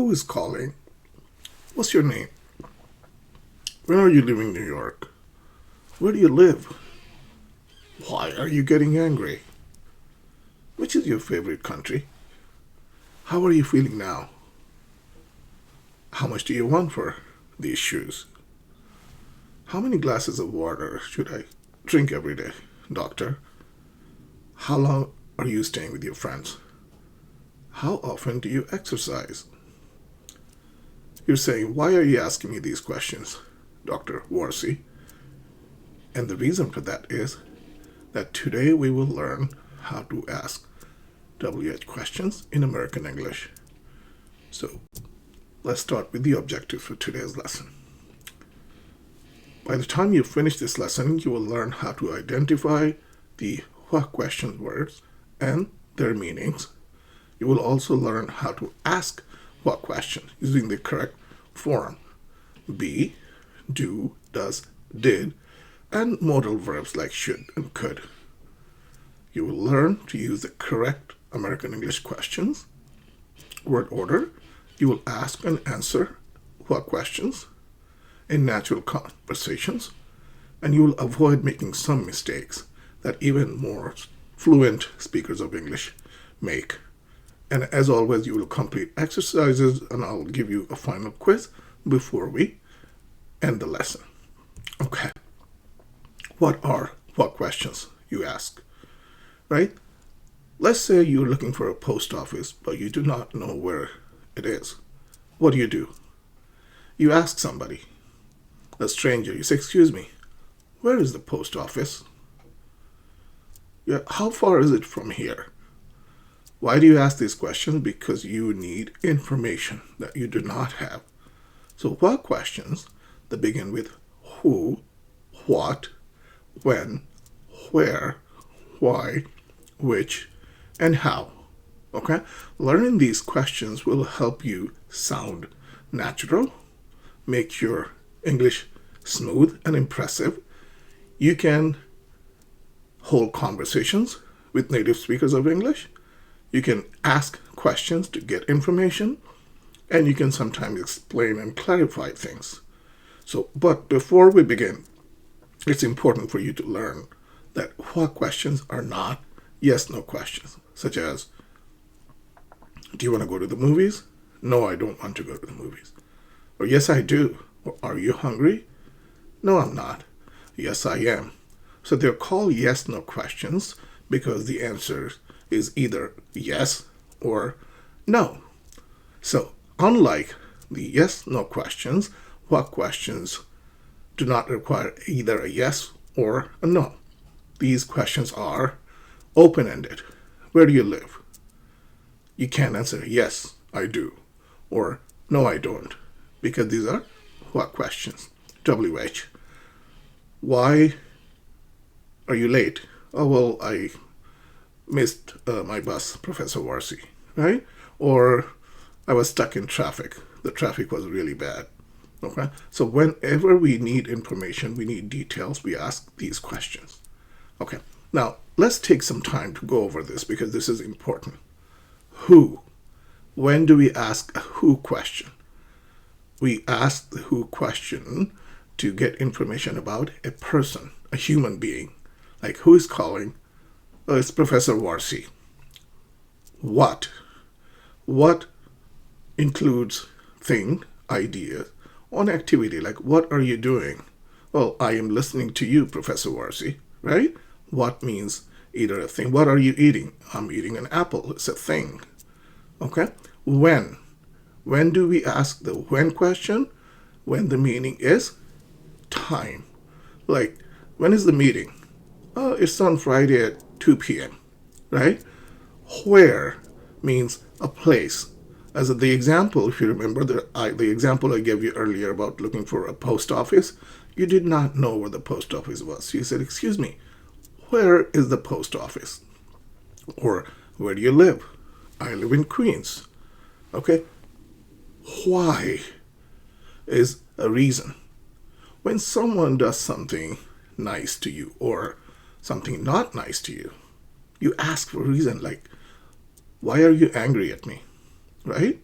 Who is calling? What's your name? When are you leaving New York? Where do you live? Why are you getting angry? Which is your favorite country? How are you feeling now? How much do you want for these shoes? How many glasses of water should I drink every day, doctor? How long are you staying with your friends? How often do you exercise? You're saying, why are you asking me these questions, Dr. Warsi? And the reason for that is that today we will learn how to ask WH questions in American English. So let's start with the objectives for today's lesson. By the time you finish this lesson, you will learn how to identify the what question words and their meanings. You will also learn how to ask what question using the correct form: be, do, does, did, and modal verbs like should and could. You will learn to use the correct American English questions, word order. You will ask and answer what questions in natural conversations, and you will avoid making some mistakes that even more fluent speakers of English make. And as always, you will complete exercises, and I'll give you a final quiz before we end the lesson. Okay. What questions, you ask, right? Let's say you're looking for a post office, but you do not know where it is. What do? You ask somebody, a stranger. You say, excuse me, where is the post office? Yeah, how far is it from here? Why do you ask these questions? Because you need information that you do not have. So what questions that begin with who, what, when, where, why, which, and how. Okay? Learning these questions will help you sound natural, make your English smooth and impressive. You can hold conversations with native speakers of English. You can ask questions to get information, and you can sometimes explain and clarify things. But before we begin, it's important for you to learn that what questions are not yes/no questions, such as, do you want to go to the movies? No, I don't want to go to the movies. Or yes, I do. Or are you hungry? No, I'm not. Yes, I am. So they're called yes/no questions because the answer is either yes or no. So unlike the yes/no questions, what questions do not require either a yes or a no. These questions are open-ended. Where do you live? You can't answer yes, I do, or no, I don't, because these are what questions. WH. Why are you late? Oh, well, I missed my bus, Professor Warsi, right? Or I was stuck in traffic. The traffic was really bad. Okay? So whenever we need information, we need details, we ask these questions. Okay. Now, let's take some time to go over this because this is important. Who? When do we ask a who question? We ask the who question to get information about a person, a human being. Like, who is calling? Oh, it's Professor Warsi. What? What includes thing, idea, on activity. Like, what are you doing? Well, I am listening to you, Professor Warsi, right? What means either a thing. What are you eating? I'm eating an apple. It's a thing. Okay? When? When do we ask the when question? When the meaning is time. Like, when is the meeting? Oh, it's on Friday at 2 p.m., right? Where means a place. As the example, if you remember, the example I gave you earlier about looking for a post office, you did not know where the post office was. So you said, excuse me, where is the post office? Or, where do you live? I live in Queens. Okay? Why is a reason. When someone does something nice to you or something not nice to you, you ask for a reason, like, why are you angry at me? Right?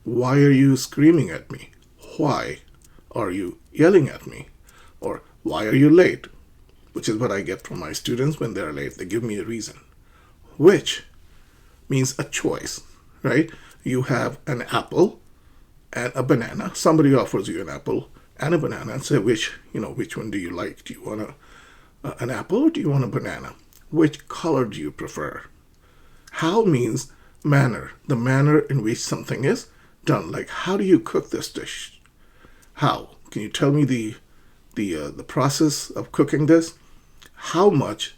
Why are you screaming at me? Why are you yelling at me? Or why are you late? Which is what I get from my students when they're late. They give me a reason. Which means a choice, right? You have an apple and a banana. Somebody offers you an apple and a banana and say, which one do you like? Do you want an apple or do you want a banana? Which color do you prefer? How means manner, the manner in which something is done. Like, how do you cook this dish? How? Can you tell me the process of cooking this? How much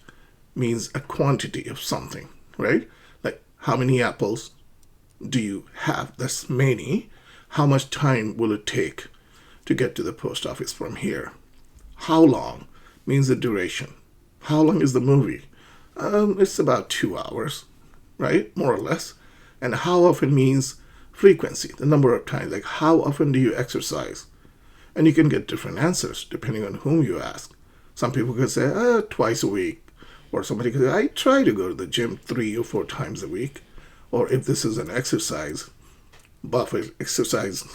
means a quantity of something, right? Like, how many apples do you have? That's many. How much time will it take to get to the post office from here? How long means the duration. How long is the movie? It's about 2 hours, right? More or less. And how often means frequency, the number of times. Like, how often do you exercise? And you can get different answers depending on whom you ask. Some people could say, twice a week. Or somebody could say, I try to go to the gym 3 or 4 times a week. Or if this is an exercise buff, exercise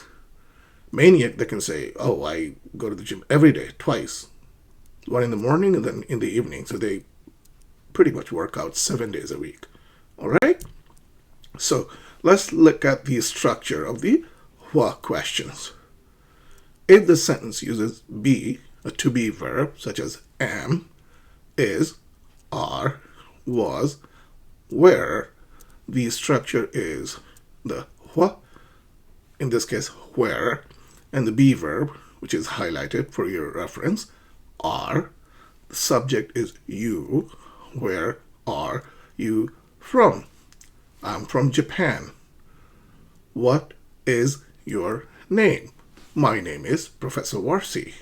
maniac, they can say, oh, I go to the gym every day, twice. One in the morning and then in the evening. So they pretty much work out 7 days a week. All right? So let's look at the structure of the what questions. If the sentence uses be, a to be verb, such as am, is, are, was, where, the structure is the what, in this case where, and the be verb, which is highlighted for your reference, are. The subject is you. Where are you from? I'm from Japan. What is your name? My name is Professor Warsi.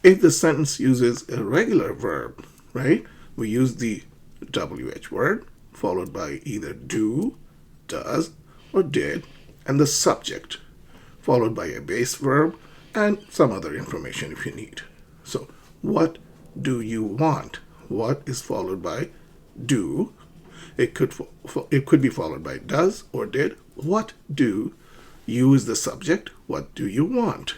If the sentence uses a regular verb, right, we use the WH word followed by either do, does, or did, and the subject followed by a base verb and some other information if you need. So, what do you want? What is followed by do. It could be followed by does or did. What do you is the subject. What do you want?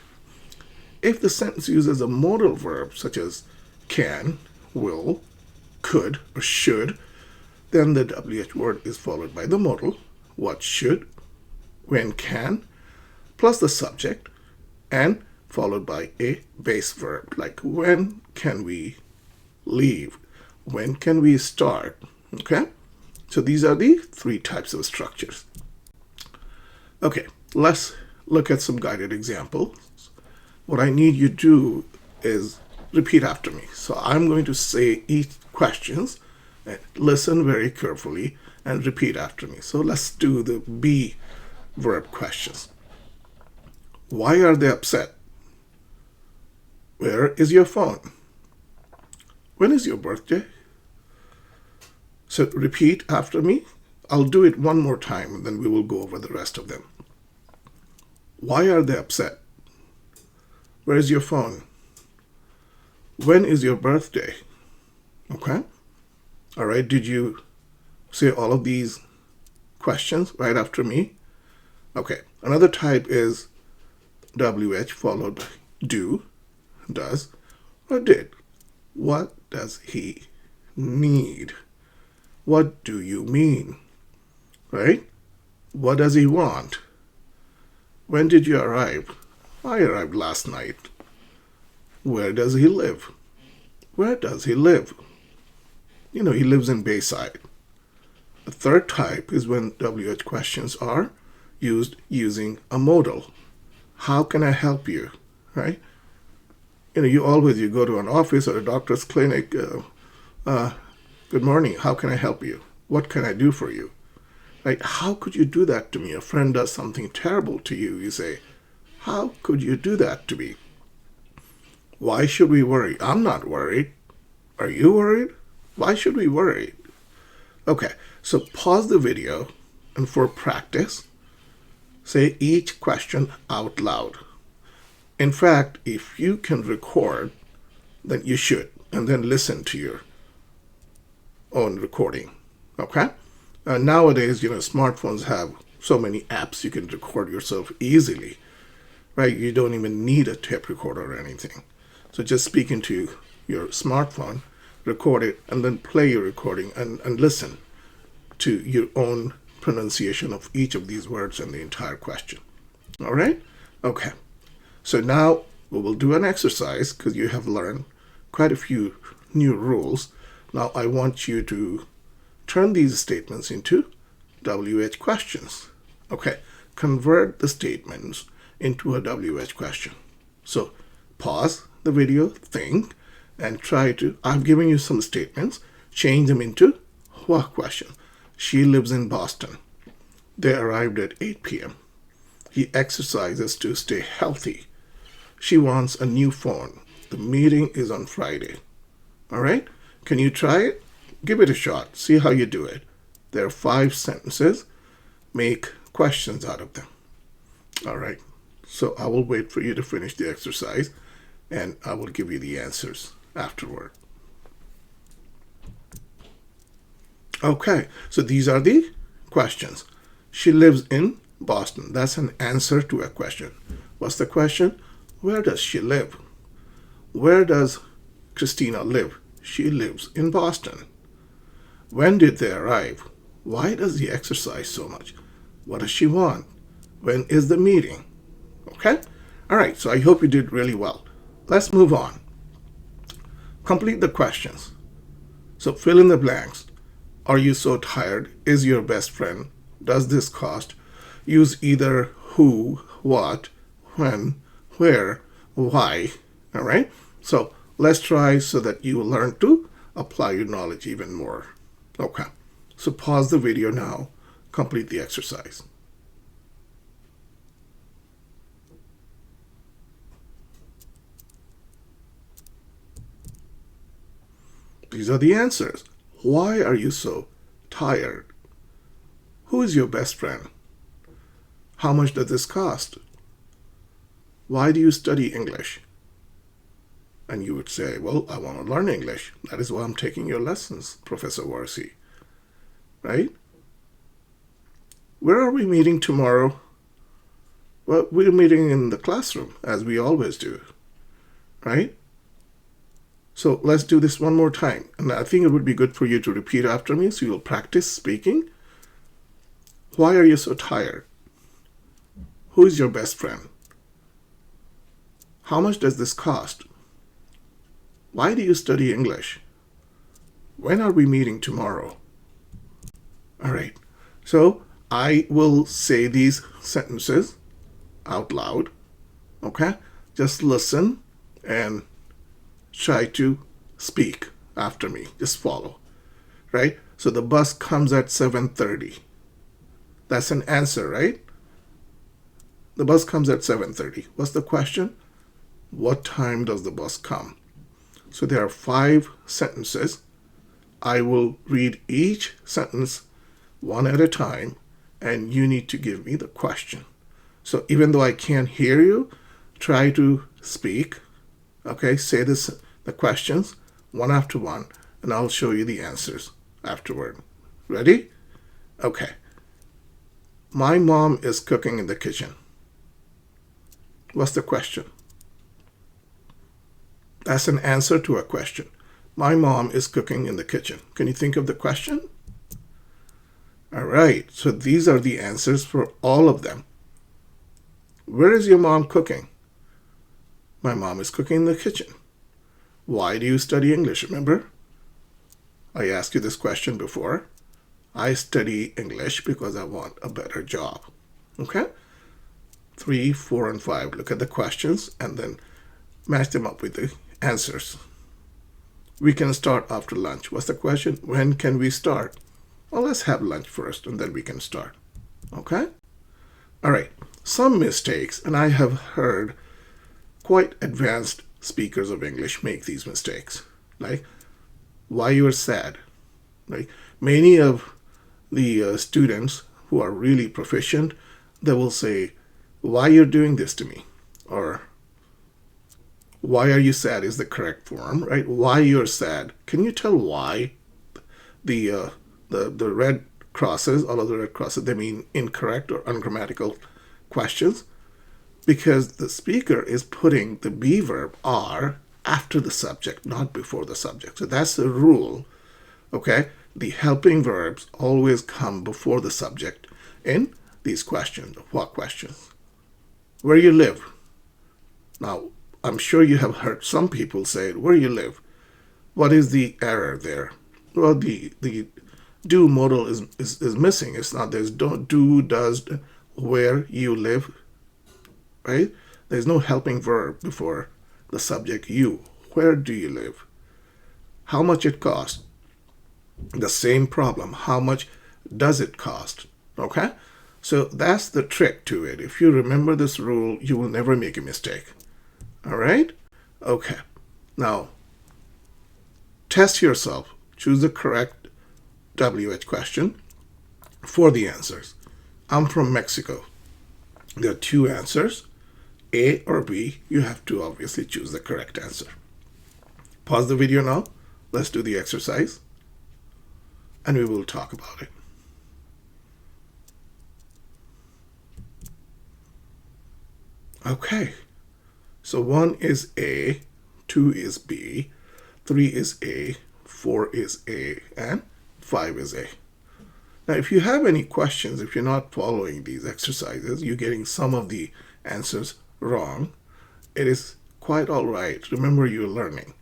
If the sentence uses a modal verb such as can, will, could, or should, then the WH word is followed by the modal. What should, when can, plus the subject, and followed by a base verb, like when can we leave? When can we start? Okay? So these are the 3 types of structures. Okay, let's look at some guided examples. What I need you to do is repeat after me. So I'm going to say each questions and listen very carefully and repeat after me. So let's do the be verb questions. Why are they upset? Where is your phone? When is your birthday? So repeat after me. I'll do it one more time and then we will go over the rest of them. Why are they upset? Where is your phone? When is your birthday? Okay? All right, did you say all of these questions right after me? Okay, another type is WH followed by do, does, or did. What does he need? What do you mean? Right? What does he want? When did you arrive? I arrived last night. Where does he live? Where does he live? He lives in Bayside. The third type is when WH questions are used using a modal. How can I help you? Right? You go to an office or a doctor's clinic. Good morning. How can I help you? What can I do for you? Right? How could you do that to me? A friend does something terrible to you. You say, how could you do that to me? Why should we worry? I'm not worried. Are you worried? Why should we worry? Okay, so pause the video and for practice, say each question out loud. In fact, if you can record, then you should, and then listen to your own recording. Okay? Nowadays, smartphones have so many apps you can record yourself easily, right? You don't even need a tape recorder or anything. So just speak into your smartphone, record it, and then play your recording and listen to your own pronunciation of each of these words and the entire question. All right? Okay. So now we will do an exercise because you have learned quite a few new rules. Now I want you to turn these statements into WH questions. Okay. Convert the statements into a WH question. So pause the video, think, and try to, I've given you some statements, change them into what question. She lives in Boston. They arrived at 8 p.m. He exercises to stay healthy. She wants a new phone. The meeting is on Friday. All right? Can you try it? Give it a shot. See how you do it. There are 5 sentences. Make questions out of them. All right? So I will wait for you to finish the exercise, and I will give you the answers afterward. Okay, so these are the questions. She lives in Boston. That's an answer to a question. What's the question? Where does she live? Where does Christina live? She lives in Boston. When did they arrive? Why does he exercise so much? What does she want? When is the meeting? Okay? All right, so I hope you did really well. Let's move on. Complete the questions. So fill in the blanks. Are you so tired? Is your best friend? Does this cost? Use either who, what, when, where, why. All right? So let's try so that you will learn to apply your knowledge even more. Okay. So pause the video now. Complete the exercise. These are the answers. Why are you so tired? Who is your best friend? How much does this cost? Why do you study English? And you would say, well, I want to learn English. That is why I'm taking your lessons, Professor Warsi. Right? Where are we meeting tomorrow? Well, we're meeting in the classroom, as we always do. Right? So let's do this one more time. And I think it would be good for you to repeat after me so you'll practice speaking. Why are you so tired? Who is your best friend? How much does this cost? Why do you study English? When are we meeting tomorrow? All right. So I will say these sentences out loud. Okay? Just listen and try to speak after me. Just follow. Right? So the bus comes at 7:30. That's an answer, right? The bus comes at 7:30. What's the question? What time does the bus come? So there are 5 sentences. I will read each sentence one at a time, and you need to give me the question. So even though I can't hear you, try to speak. Okay, say the questions one after one, and I'll show you the answers afterward. Ready? Okay. My mom is cooking in the kitchen. What's the question? That's an answer to a question. My mom is cooking in the kitchen. Can you think of the question? All right, so these are the answers for all of them. Where is your mom cooking? My mom is cooking in the kitchen. Why do you study English? Remember? I asked you this question before. I study English because I want a better job. Okay? 3, 4, and 5. Look at the questions and then match them up with the answers. We can start after lunch. What's the question? When can we start? Well, let's have lunch first and then we can start. Okay? All right. Some mistakes, and I have heard quite advanced speakers of English make these mistakes. Like, why you're sad. Like, many of the students who are really proficient, they will say, why you're doing this to me? Or, why are you sad is the correct form, right? Why you're sad. Can you tell why? The red crosses, all of the red crosses, they mean incorrect or ungrammatical questions, because the speaker is putting the be verb are after the subject, not before the subject. So that's the rule, okay? The helping verbs always come before the subject in these questions. What questions? Where you live. Now, I'm sure you have heard some people say, where you live. What is the error there? Well, the do modal is missing. It's not, there's don't, do, does, where you live, right? There's no helping verb before the subject you. Where do you live? How much it costs? The same problem. How much does it cost? Okay? So that's the trick to it. If you remember this rule, you will never make a mistake. All right? Okay. Now, test yourself. Choose the correct WH question for the answers. I'm from Mexico. There are two answers, A or B. You have to obviously choose the correct answer. Pause the video now. Let's do the exercise, and we will talk about it. Okay. So 1 is A, 2 is B, 3 is A, 4 is A, and 5 is A. Now, if you have any questions, if you're not following these exercises, you're getting some of the answers wrong, it is quite all right. Remember, you're learning.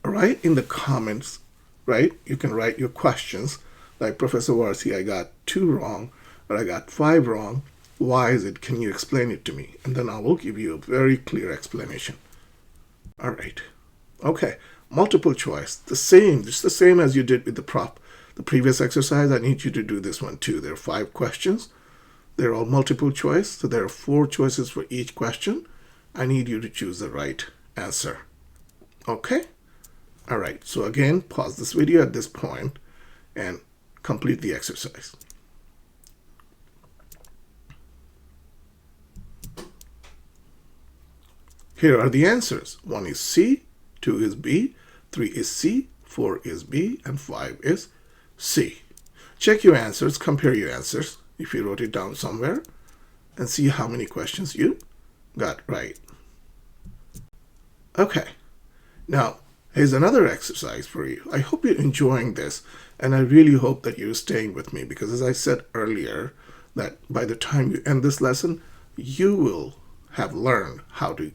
Write in the comments, right? You can write your questions. Like, Professor Warsi, I got 2 wrong, or I got 5 wrong. Why is it? Can you explain it to me? And then I will give you a very clear explanation. All right. Okay. Multiple choice. Just the same as you did with the previous exercise. I need you to do this one too. There are 5 questions. They're all multiple choice. So there are 4 choices for each question. I need you to choose the right answer. Okay? All right. So again, pause this video at this point and complete the exercise. Here are the answers. 1 is C, 2 is B, 3 is C, 4 is B, and 5 is C. Check your answers, compare your answers if you wrote it down somewhere, and see how many questions you got right. Okay, now here's another exercise for you. I hope you're enjoying this, and I really hope that you're staying with me, because as I said earlier, that by the time you end this lesson, you will have learned how to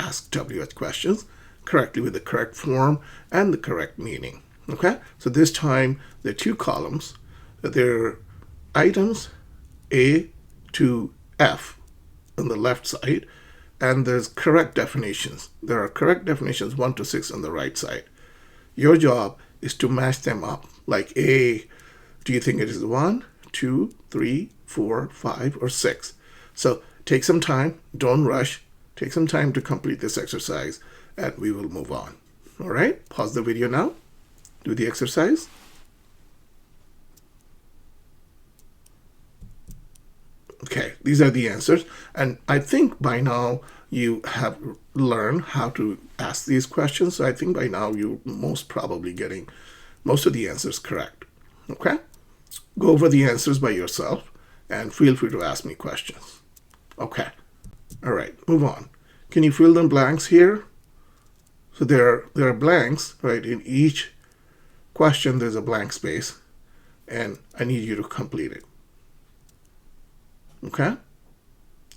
ask WH questions correctly with the correct form and the correct meaning. Okay, so this time there are 2 columns. There are items A to F on the left side, and there's correct definitions. There are correct definitions 1 to 6 on the right side. Your job is to match them up. Like A, do you think it is 1, 2, 3, 4, 5, or 6? So take some time, don't rush. Take some time to complete this exercise, and we will move on. All right, pause the video now. Do the exercise. Okay, these are the answers. And I think by now you have learned how to ask these questions. So I think by now you're most probably getting most of the answers correct. Okay, go over the answers by yourself and feel free to ask me questions. Okay. All right, move on. Can you fill in blanks here? So there are blanks, right? In each question, there's a blank space, and I need you to complete it. Okay?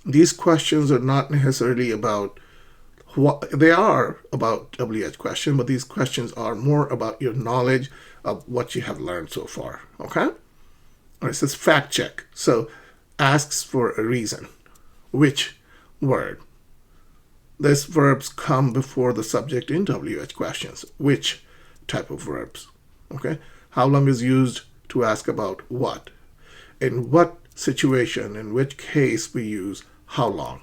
These questions are not necessarily about what they are about WH question, but these questions are more about your knowledge of what you have learned so far. Okay? All right, it says fact check. So asks for a reason. Which word? These verbs come before the subject in WH questions. Which type of verbs? Okay. How long is used to ask about what? In what situation, in which case we use how long?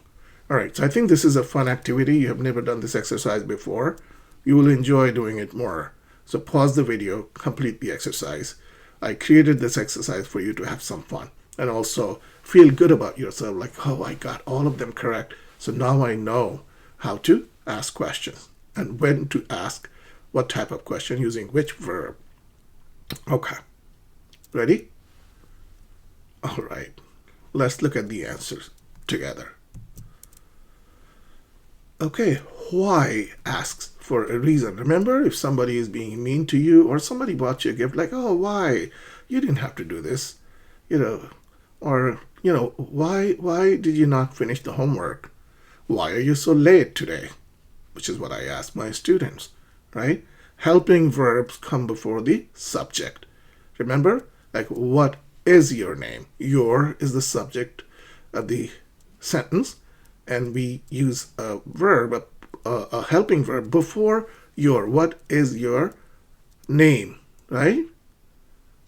All right. So I think this is a fun activity. You have never done this exercise before. You will enjoy doing it more. So pause the video, complete the exercise. I created this exercise for you to have some fun and also feel good about yourself, like, oh, I got all of them correct. So now I know how to ask questions and when to ask what type of question using which verb. Okay, ready? All right, let's look at the answers together. Okay, why asks for a reason. Remember, if somebody is being mean to you or somebody bought you a gift, like, oh, why? You didn't have to do this, or, why did you not finish the homework? Why are you so late today? Which is what I ask my students, right? Helping verbs come before the subject. Remember, like, what is your name? Your is the subject of the sentence, and we use a verb, a helping verb before your. What is your name, right?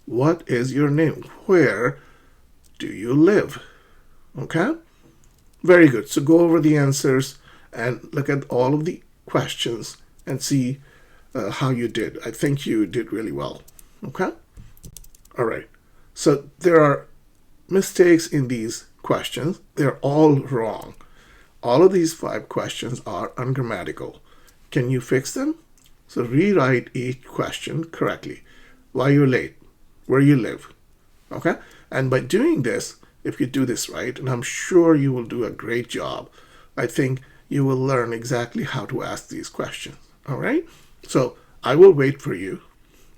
What is your name? Where do you live? Okay? Very good. So go over the answers and look at all of the questions and see how you did. I think you did really well. Okay? All right. So there are mistakes in these questions. They're all wrong. All of these 5 questions are ungrammatical. Can you fix them? So rewrite each question correctly. Why you're late? Where you live? Okay? And by doing this, if you do this right, and I'm sure you will do a great job, I think you will learn exactly how to ask these questions. All right? So I will wait for you.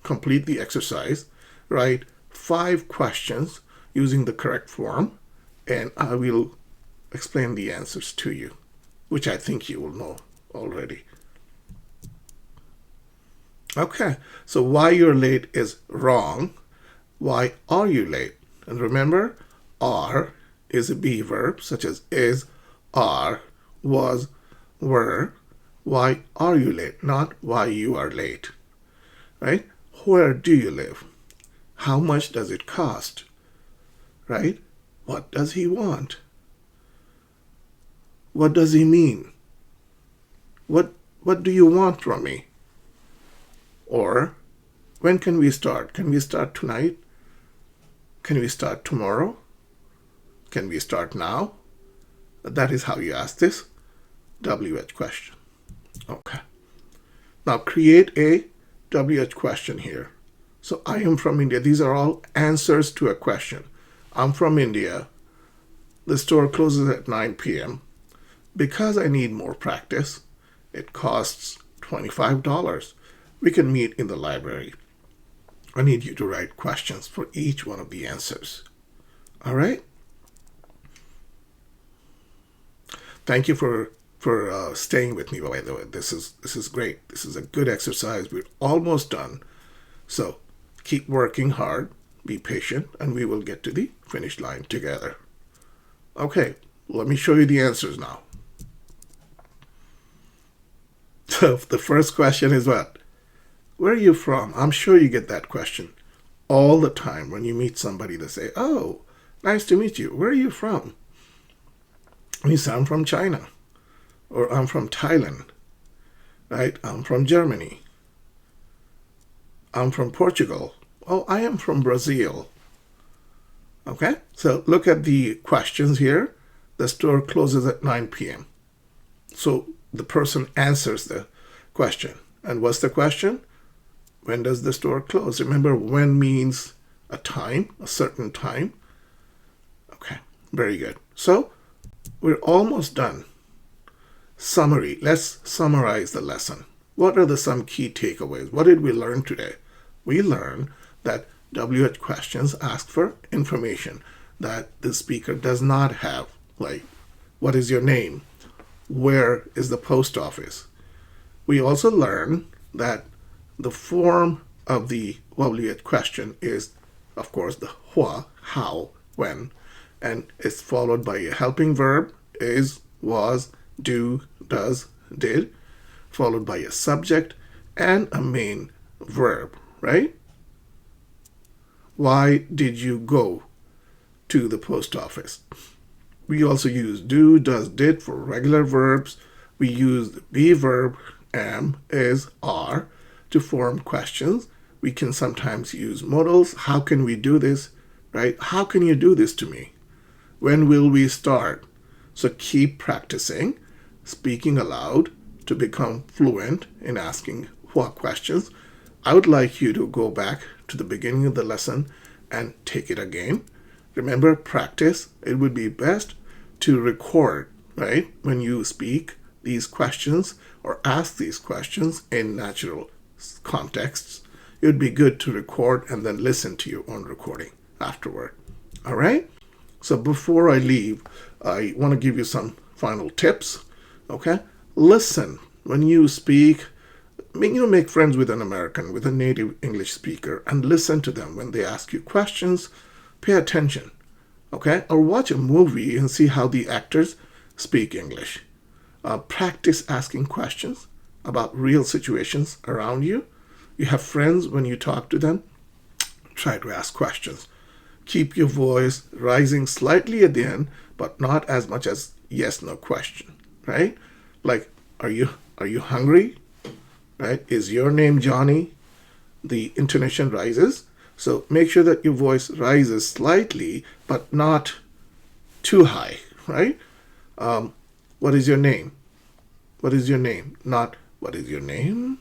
Complete the exercise. Write 5 questions using the correct form, and I will explain the answers to you, which I think you will know already. Okay, so why you're late is wrong. Why are you late? And remember, are is a be verb, such as is, are, was, were. Why are you late? Not why you are late. Right? Where do you live? How much does it cost? Right? What does he want? What does he mean? What do you want from me? Or when can we start? Can we start tonight? Can we start tomorrow? Can we start now? That is how you ask this WH question. Okay. Now create a WH question here. So I am from India. These are all answers to a question. I'm from India. The store closes at 9 p.m. Because I need more practice, it costs $25. We can meet in the library. I need you to write questions for each one of the answers. All right? Thank you for staying with me, by the way. This is great. This is a good exercise. We're almost done. So keep working hard, be patient, and we will get to the finish line together. Okay, let me show you the answers now. So the first question is what? Where are you from? I'm sure you get that question all the time when you meet somebody. They say, oh, nice to meet you. Where are you from? You say, I'm from China, or I'm from Thailand, right? I'm from Germany. I'm from Portugal. Oh, I am from Brazil. Okay, so look at the questions here. The store closes at 9 p.m. So the person answers the question. And what's the question? When does the store close? Remember, when means a time, a certain time. Okay, very good. So we're almost done. Summary. Let's summarize the lesson. What are some key takeaways? What did we learn today? We learned that WH questions ask for information that the speaker does not have, like, what is your name? Where is the post office? We also learned that the form of the WH question is, of course, the what, how, when, and it's followed by a helping verb, is, was, do, does, did, followed by a subject and a main verb, right? Why did you go to the post office? We also use do, does, did for regular verbs. We use the be verb, am, is, are to form questions. We can sometimes use modals. How can we do this, right? How can you do this to me? When will we start? So keep practicing speaking aloud to become fluent in asking what questions. I would like you to go back to the beginning of the lesson and take it again Remember, practice. It would be best to record, right, when you speak these questions or ask these questions in natural contexts. It would be good to record and then listen to your own recording afterward. All right? So before I leave, I want to give you some final tips. Okay? Listen when you speak. Make friends with an American, with a native English speaker, and listen to them when they ask you questions. Pay attention. Okay? Or watch a movie and see how the actors speak English. Practice asking questions about real situations around you. You have friends, when you talk to them, try to ask questions. Keep your voice rising slightly at the end, but not as much as yes, no question, right? Like, are you hungry? Right? Is your name Johnny? The intonation rises. So make sure that your voice rises slightly, but not too high, right? What is your name? What is your name? Not what is your name?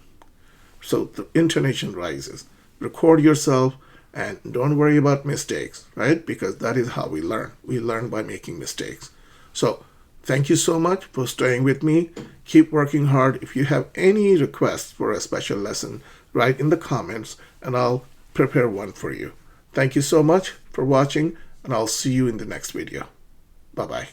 So the intonation rises. Record yourself and don't worry about mistakes, right? Because that is how we learn. We learn by making mistakes. So thank you so much for staying with me. Keep working hard. If you have any requests for a special lesson, write in the comments and I'll prepare one for you. Thank you so much for watching, and I'll see you in the next video. Bye-bye.